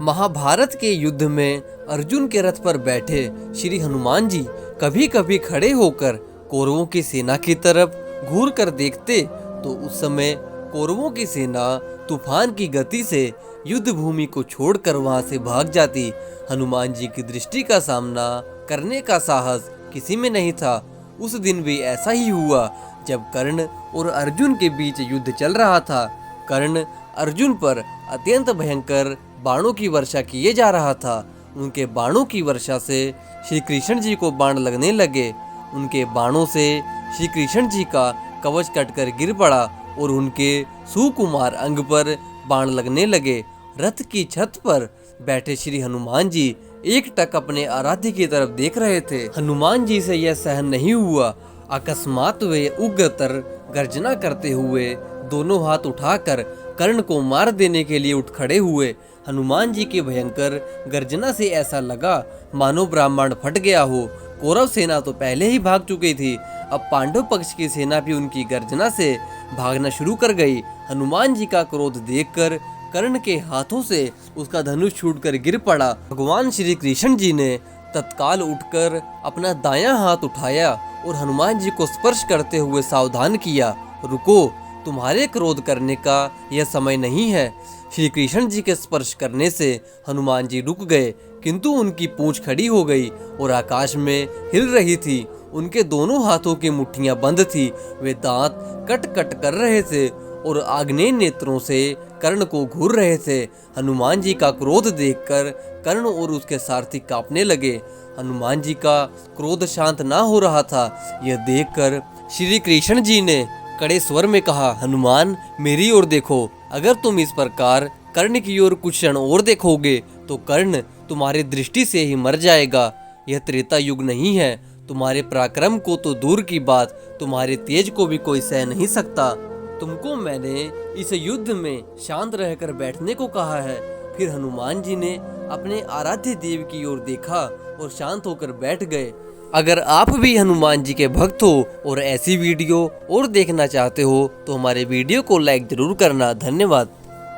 महाभारत के युद्ध में अर्जुन के रथ पर बैठे श्री हनुमान जी कभी कभी खड़े होकर कौरवों की सेना की तरफ घूर कर देखते तो उस समय कौरवों की सेना तूफान की गति से युद्ध भूमि को छोड़कर वहां से भाग जाती। हनुमान जी की दृष्टि का सामना करने का साहस किसी में नहीं था। उस दिन भी ऐसा ही हुआ जब कर्ण और अर्जुन के बीच युद्ध चल रहा था। कर्ण अर्जुन पर अत्यंत भयंकर बाणों की वर्षा किए जा रहा था। उनके बाणों की वर्षा से श्री कृष्ण जी को बाण लगने लगे। उनके बाणों से श्री कृष्ण जी का कवच कटकर गिर पड़ा और उनके सुकुमार अंग पर बाण लगने लगे। रथ की छत पर बैठे श्री हनुमान जी एकटक अपने आराध्य की तरफ देख रहे थे। हनुमान जी से यह सहन नहीं हुआ। अकस्मात वे उग्रतर गर्जना करते हुए दोनों हाथ उठाकर कर्ण को मार देने के लिए उठ खड़े हुए। हनुमान जी की भयंकर गर्जना से ऐसा लगा मानो ब्रह्मांड फट गया हो। कौरव सेना तो पहले ही भाग चुकी थी, अब पांडव पक्ष की सेना भी उनकी गर्जना से भागना शुरू कर गई। हनुमान जी का क्रोध देखकर कर्ण के हाथों से उसका धनुष छूटकर गिर पड़ा। भगवान श्री कृष्ण जी ने तत्काल उठकर अपना दायां हाथ उठाया और हनुमान जी को स्पर्श करते हुए सावधान किया, रुको, तुम्हारे क्रोध करने का यह समय नहीं है। श्री कृष्ण जी के स्पर्श करने से हनुमान जी रुक गए, किंतु उनकी पूंछ खड़ी हो गई और आकाश में हिल रही थी। उनके दोनों हाथों की मुट्ठियां बंद थी। वे दांत कट कट कर रहे थे और आग्नेय नेत्रों से कर्ण को घूर रहे थे। हनुमान जी का क्रोध देखकर कर्ण और उसके सारथी कांपने लगे। हनुमान जी का क्रोध शांत ना हो रहा था। यह देखकर श्री कृष्ण जी ने कड़े स्वर में कहा, हनुमान, मेरी ओर देखो। अगर तुम इस प्रकार कर्ण की ओर कुछ क्षण और देखोगे तो कर्ण तुम्हारी दृष्टि से ही मर जाएगा। यह त्रेता युग नहीं है। तुम्हारे पराक्रम को तो दूर की बात, तुम्हारे तेज को भी कोई सह नहीं सकता। तुमको मैंने इस युद्ध में शांत रहकर बैठने को कहा है। फिर हनुमान जी ने अपने आराध्य देव की ओर देखा और शांत होकर बैठ गए। अगर आप भी हनुमान जी के भक्त हो और ऐसी वीडियो और देखना चाहते हो तो हमारे वीडियो को लाइक जरूर करना। धन्यवाद।